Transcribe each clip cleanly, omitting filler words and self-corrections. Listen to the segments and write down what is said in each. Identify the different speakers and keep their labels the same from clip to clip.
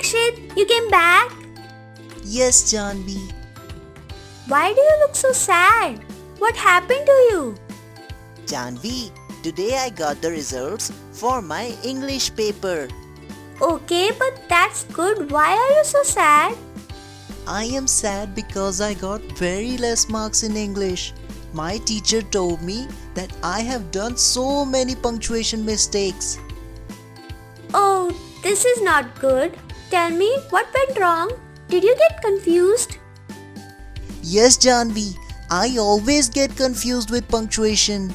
Speaker 1: Akshit, you came back?
Speaker 2: Yes, Janvi.
Speaker 1: Why do you look so sad? What happened to you?
Speaker 2: Janvi, today I got the results for my English paper.
Speaker 1: Okay, but that's good. Why are you so sad?
Speaker 2: I am sad because I got very less marks in English. My teacher told me that I have done so many punctuation mistakes.
Speaker 1: Oh, this is not good. Tell me, what went wrong? Did you get confused?
Speaker 2: Yes, Janvi, I always get confused with punctuation.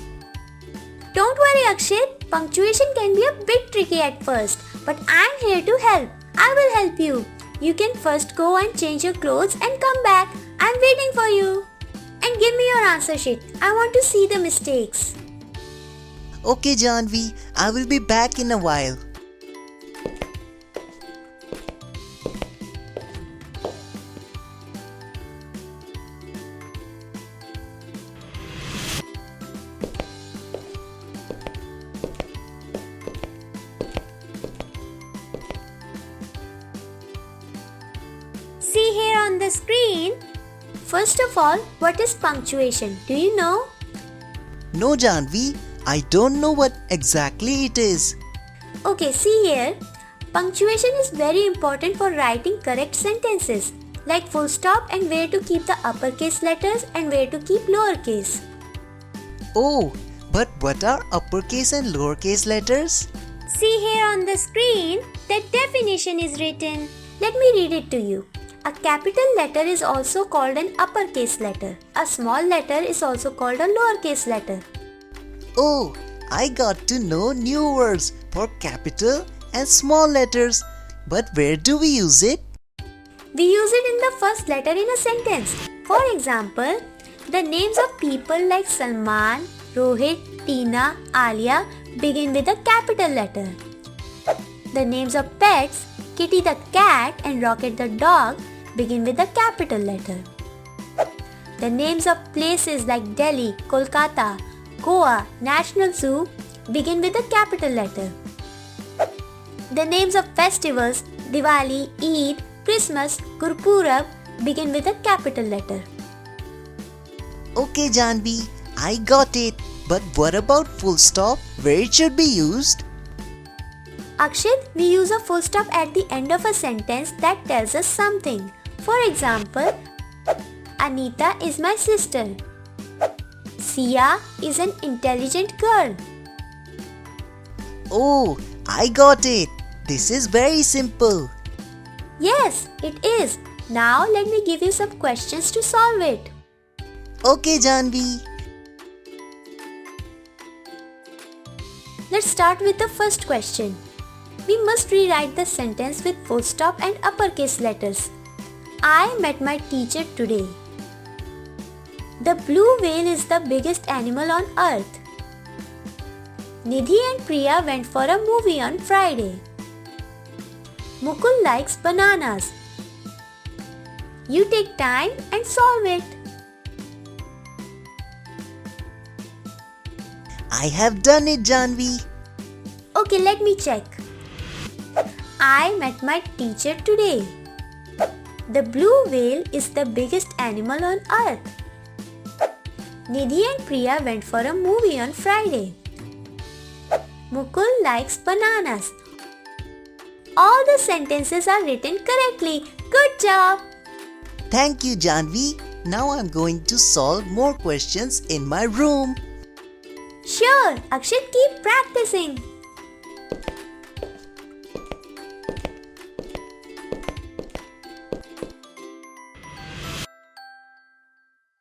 Speaker 1: Don't worry, Akshit. Punctuation can be a bit tricky at first, but I'm here to help. I will help you. You can first go and change your clothes and come back. I'm waiting for you. And give me your answer sheet. I want to see the mistakes.
Speaker 2: Okay, Janvi, I will be back in a while.
Speaker 1: See here on the screen. First of all, what is punctuation? Do you know?
Speaker 2: No, Janvi, I don't know what exactly it is.
Speaker 1: Okay, see here. Punctuation is very important for writing correct sentences, like full stop and where to keep the uppercase letters and where to keep lowercase.
Speaker 2: Oh, but what are uppercase and lowercase letters?
Speaker 1: See here on the screen, the definition is written. Let me read it to you. A capital letter is also called an uppercase letter. A small letter is also called a lowercase letter.
Speaker 2: Oh, I got to know new words for capital and small letters. But where do we use it?
Speaker 1: We use it in the first letter in a sentence. For example, the names of people like Salman, Rohit, Tina, Alia begin with a capital letter. The names of pets, Kitty the cat and Rocket the dog begin with a capital letter. The names of places like Delhi, Kolkata, Goa, National Zoo begin with a capital letter. The names of festivals Diwali, Eid, Christmas, Gurpurab begin with a capital letter.
Speaker 2: Okay, Janvi, I got it. But what about full stop? Where it should be used?
Speaker 1: Akshit, we use a full stop at the end of a sentence that tells us something. For example, Anita is my sister. Sia is an intelligent girl.
Speaker 2: Oh, I got it. This is very simple.
Speaker 1: Yes, it is. Now let me give you some questions to solve it.
Speaker 2: Okay, Janvi.
Speaker 1: Let's start with the first question. We must rewrite the sentence with full stop and uppercase letters. I met my teacher today. The blue whale is the biggest animal on earth. Nidhi and Priya went for a movie on Friday. Mukul likes bananas. You take time and solve it.
Speaker 2: I have done it, Janvi.
Speaker 1: Okay, let me check. I met my teacher today. The blue whale is the biggest animal on earth. Nidhi and Priya went for a movie on Friday. Mukul likes bananas. All the sentences are written correctly. Good job!
Speaker 2: Thank you, Janvi. Now I'm going to solve more questions in my room.
Speaker 1: Sure, Akshit, keep practicing.